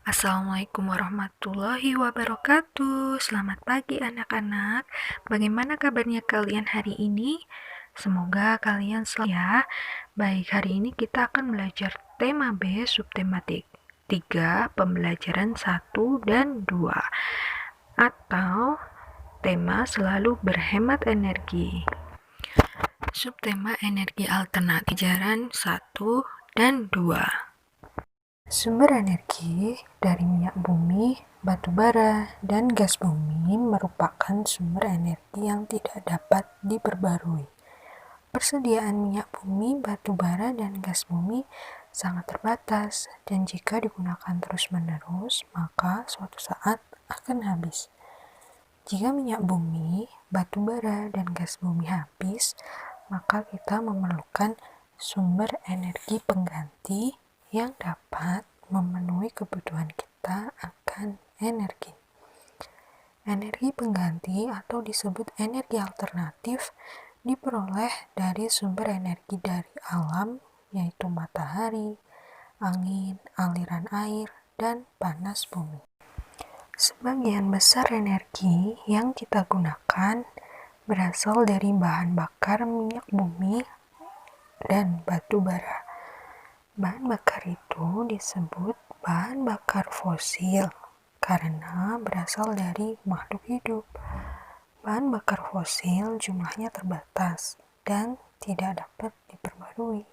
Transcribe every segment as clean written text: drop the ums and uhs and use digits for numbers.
Assalamualaikum warahmatullahi wabarakatuh. Selamat pagi anak-anak. Bagaimana kabarnya kalian hari ini? Semoga kalian selalu ya. Baik, hari ini kita akan belajar tema B, subtema 3, pembelajaran 1 dan 2. Atau tema selalu berhemat energi. Subtema energi alternatif, pelajaran 1 dan 2. Sumber energi dari minyak bumi, batu bara, dan gas bumi merupakan sumber energi yang tidak dapat diperbarui. Persediaan minyak bumi, batu bara, dan gas bumi sangat terbatas, dan jika digunakan terus-menerus, maka suatu saat akan habis. Jika minyak bumi, batu bara, dan gas bumi habis, maka kita memerlukan sumber energi pengganti yang dapat memenuhi kebutuhan kita akan energi. Energi pengganti atau disebut energi alternatif diperoleh dari sumber energi dari alam, yaitu matahari, angin, aliran air, dan panas bumi. Sebagian besar energi yang kita gunakan berasal dari bahan bakar minyak bumi dan batu bara. Bahan bakar itu disebut bahan bakar fosil karena berasal dari makhluk hidup. Bahan bakar fosil jumlahnya terbatas dan tidak dapat diperbarui.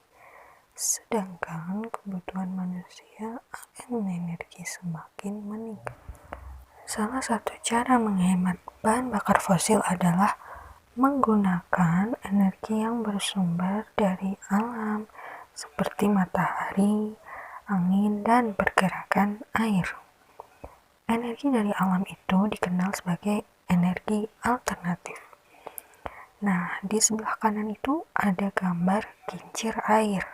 Sedangkan kebutuhan manusia akan energi semakin meningkat. Salah satu cara menghemat bahan bakar fosil adalah menggunakan energi yang bersumber dari alam, seperti matahari, angin, dan pergerakan air. Energi dari alam itu dikenal sebagai energi alternatif. Nah, di sebelah kanan itu ada gambar kincir air.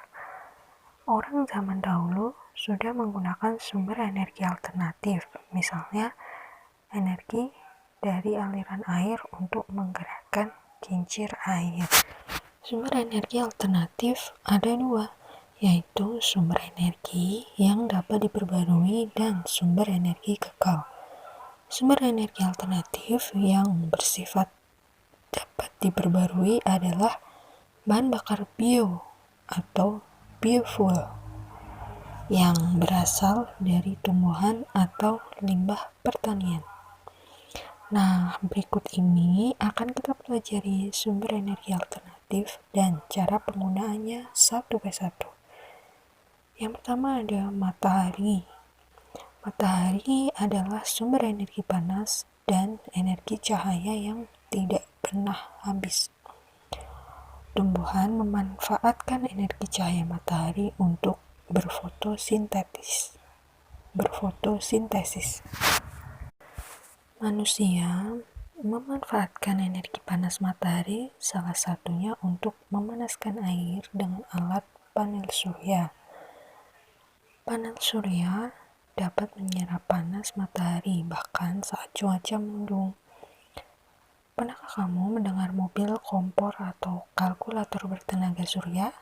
Orang zaman dahulu sudah menggunakan sumber energi alternatif, misalnya energi dari aliran air untuk menggerakkan kincir air. Sumber energi alternatif ada dua, yaitu sumber energi yang dapat diperbarui dan sumber energi kekal. Sumber energi alternatif yang bersifat dapat diperbarui adalah bahan bakar bio atau biofuel yang berasal dari tumbuhan atau limbah pertanian. Nah, berikut ini akan kita pelajari sumber energi alternatif dan cara penggunaannya satu persatu. Yang pertama ada matahari. Matahari adalah sumber energi panas dan energi cahaya yang tidak pernah habis. Tumbuhan memanfaatkan energi cahaya matahari untuk berfotosintesis. Manusia memanfaatkan energi panas matahari salah satunya untuk memanaskan air dengan alat panel surya. Panel surya dapat menyerap panas matahari bahkan saat cuaca mendung. Pernahkah kamu mendengar mobil, kompor, atau kalkulator bertenaga surya?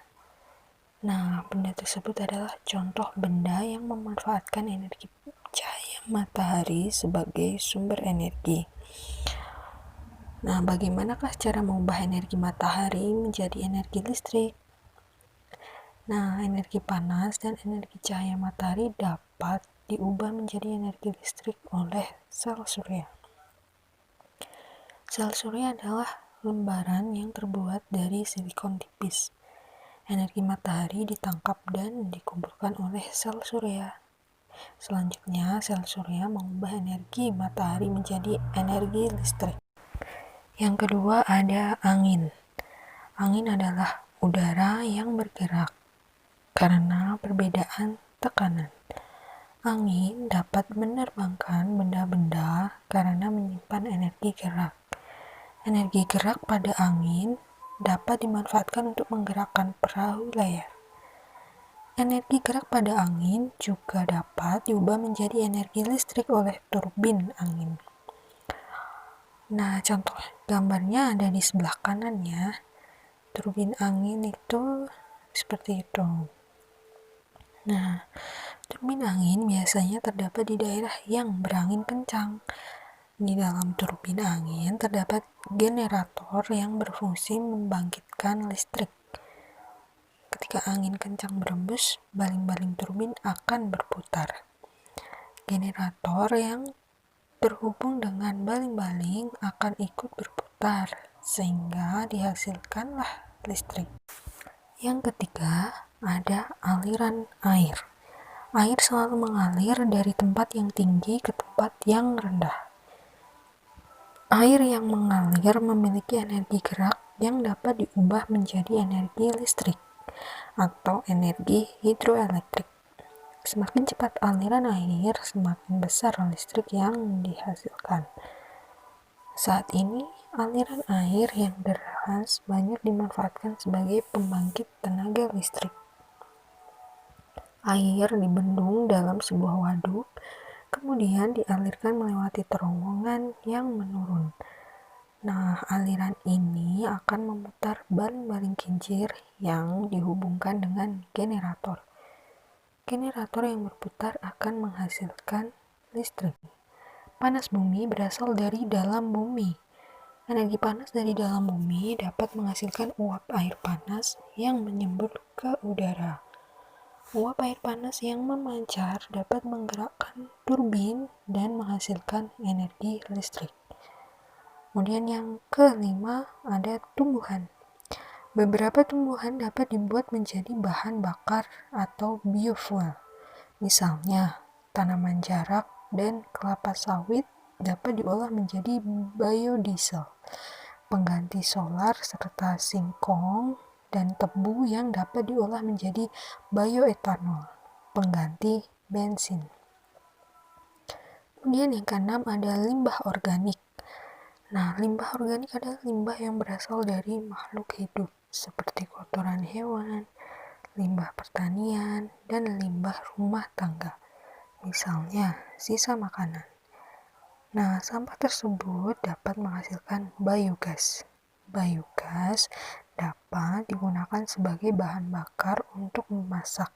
Nah, benda tersebut adalah contoh benda yang memanfaatkan energi cahaya matahari sebagai sumber energi. Nah, bagaimanakah cara mengubah energi matahari menjadi energi listrik? Nah, energi panas dan energi cahaya matahari dapat diubah menjadi energi listrik oleh sel surya. Sel surya adalah lembaran yang terbuat dari silikon tipis. Energi matahari ditangkap dan dikumpulkan oleh sel surya. Selanjutnya, sel surya mengubah energi matahari menjadi energi listrik. Yang kedua ada angin. Angin adalah udara yang bergerak karena perbedaan tekanan. Angin dapat menerbangkan benda-benda karena menyimpan energi gerak. Energi gerak pada angin dapat dimanfaatkan untuk menggerakkan perahu layar. Energi gerak pada angin juga dapat diubah menjadi energi listrik oleh turbin angin. Nah, contoh gambarnya ada di sebelah kanan ya. Turbin angin itu seperti itu. Nah, Turbin angin biasanya terdapat di daerah yang berangin kencang. Di dalam turbin angin terdapat generator yang berfungsi membangkitkan listrik. Ketika angin kencang berembus, baling-baling turbin akan berputar. Generator yang terhubung dengan baling-baling akan ikut berputar, sehingga dihasilkanlah listrik. Yang ketiga, ada aliran air. Air selalu mengalir dari tempat yang tinggi ke tempat yang rendah. Air yang mengalir memiliki energi gerak yang dapat diubah menjadi energi listrik atau energi hidroelektrik. Semakin cepat aliran air, semakin besar listrik yang dihasilkan. Saat ini, aliran air yang deras banyak dimanfaatkan sebagai pembangkit tenaga listrik. Air dibendung dalam sebuah waduk, kemudian dialirkan melewati terowongan yang menurun. Nah, aliran ini akan memutar baling-baling kincir yang dihubungkan dengan generator. Generator yang berputar akan menghasilkan listrik. Panas bumi berasal dari dalam bumi. Energi panas dari dalam bumi dapat menghasilkan uap air panas yang menyembur ke udara. Uap air panas yang memancar dapat menggerakkan turbin dan menghasilkan energi listrik. Kemudian yang kelima ada tumbuhan. Beberapa tumbuhan dapat dibuat menjadi bahan bakar atau biofuel. Misalnya, tanaman jarak dan kelapa sawit dapat diolah menjadi biodiesel, pengganti solar serta singkong dan tebu yang dapat diolah menjadi bioetanol, pengganti bensin. Kemudian yang keenam ada limbah organik. Nah, limbah organik adalah limbah yang berasal dari makhluk hidup seperti kotoran hewan, limbah pertanian, dan limbah rumah tangga. Misalnya, sisa makanan. Nah, sampah tersebut dapat menghasilkan biogas. Biogas dapat digunakan sebagai bahan bakar untuk memasak.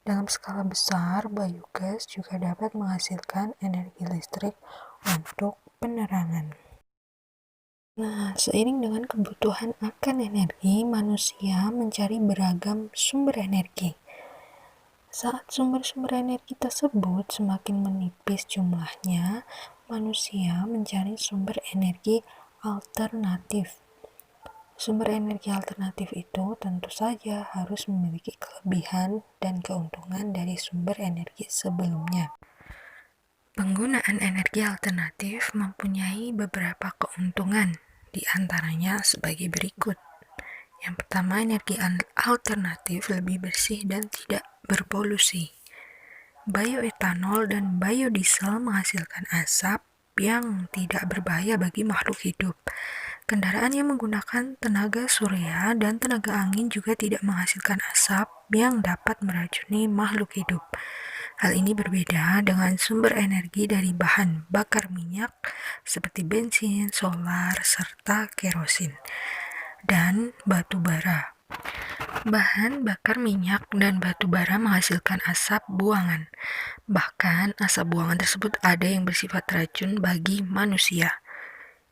Dalam skala besar, biogas juga dapat menghasilkan energi listrik untuk penerangan. Nah, seiring dengan kebutuhan akan energi, manusia mencari beragam sumber energi. Saat sumber-sumber energi tersebut semakin menipis jumlahnya, manusia mencari sumber energi alternatif. Sumber energi alternatif itu tentu saja harus memiliki kelebihan dan keuntungan dari sumber energi sebelumnya. Penggunaan energi alternatif mempunyai beberapa keuntungan, di antaranya sebagai berikut. Yang pertama, energi alternatif lebih bersih dan tidak berpolusi. Bioetanol dan biodiesel menghasilkan asap yang tidak berbahaya bagi makhluk hidup. Kendaraan yang menggunakan tenaga surya dan tenaga angin juga tidak menghasilkan asap yang dapat meracuni makhluk hidup. Hal ini berbeda dengan sumber energi dari bahan bakar minyak seperti bensin, solar, serta kerosin, dan batu bara. Bahan bakar minyak dan batu bara menghasilkan asap buangan. Bahkan asap buangan tersebut ada yang bersifat racun bagi manusia.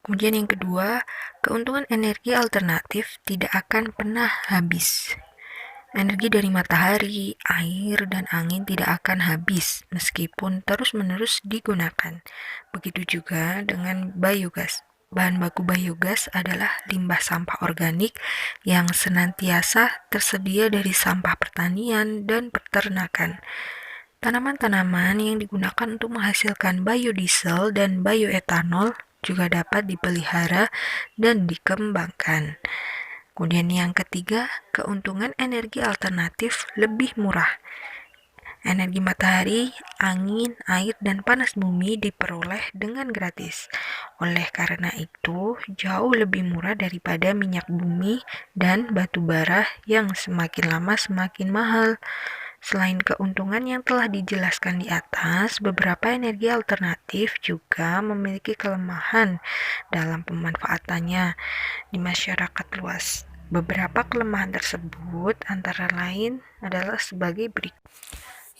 Kemudian yang kedua, keuntungan energi alternatif tidak akan pernah habis. Energi dari matahari, air, dan angin tidak akan habis meskipun terus-menerus digunakan. Begitu juga dengan biogas. Bahan baku biogas adalah limbah sampah organik yang senantiasa tersedia dari sampah pertanian dan peternakan. Tanaman-tanaman yang digunakan untuk menghasilkan biodiesel dan bioetanol juga dapat dipelihara dan dikembangkan. Kemudian yang ketiga, keuntungan energi alternatif lebih murah. Energi matahari, angin, air, dan panas bumi diperoleh dengan gratis. Oleh karena itu, jauh lebih murah daripada minyak bumi dan batu bara yang semakin lama semakin mahal. Selain keuntungan yang telah dijelaskan di atas, beberapa energi alternatif juga memiliki kelemahan dalam pemanfaatannya di masyarakat luas. Beberapa kelemahan tersebut antara lain adalah sebagai berikut.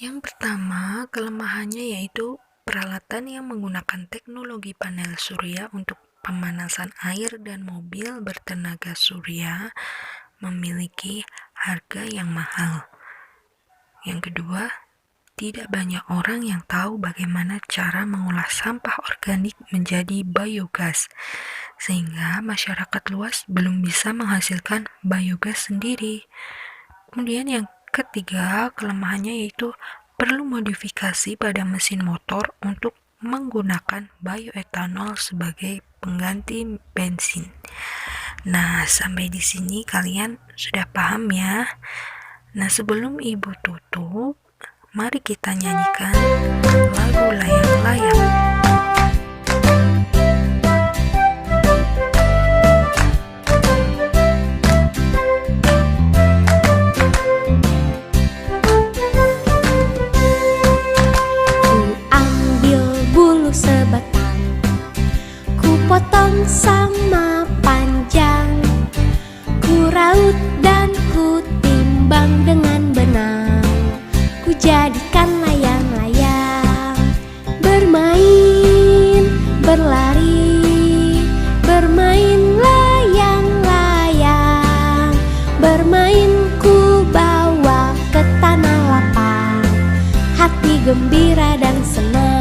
Yang pertama, kelemahannya yaitu peralatan yang menggunakan teknologi panel surya untuk pemanasan air dan mobil bertenaga surya memiliki harga yang mahal. Yang kedua, tidak banyak orang yang tahu bagaimana cara mengolah sampah organik menjadi biogas, sehingga masyarakat luas belum bisa menghasilkan biogas sendiri. Kemudian yang ketiga, kelemahannya yaitu perlu modifikasi pada mesin motor untuk menggunakan bioetanol sebagai pengganti bensin. Nah, sampai di sini kalian sudah paham ya? Nah, sebelum Ibu tutup, mari kita nyanyikan lagu Layang-Layang. Ku ambil bulu sebatang, ku potong sama panjang, ku raut dan ku timbang dengan benang, ku jadikan layang-layang. Bermain, berlari, bermain layang-layang, bermain ku bawa ke tanah lapang, hati gembira dan senang.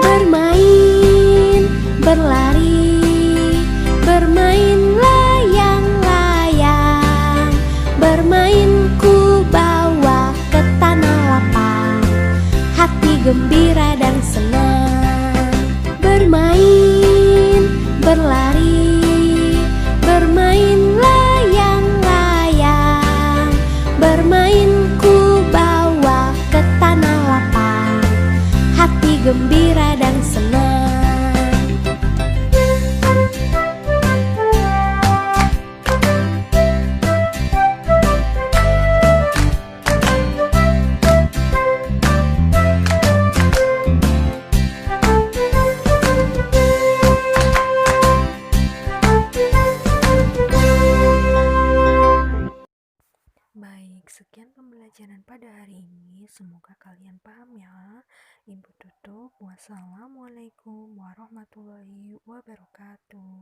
Bermain, berlari, bermain layang-layang, bermain ku bawa ke tanah lapang, hati gembira dan senang. Bermain, berlari, bermain layang-layang, bermain ku bawa ke tanah lapang, hati gembira dan senang. Baik, sekian pembelajaran pada hari ini. Semoga kalian paham ya. Ibu tutup. Wassalamualaikum warahmatullahi wabarakatuh.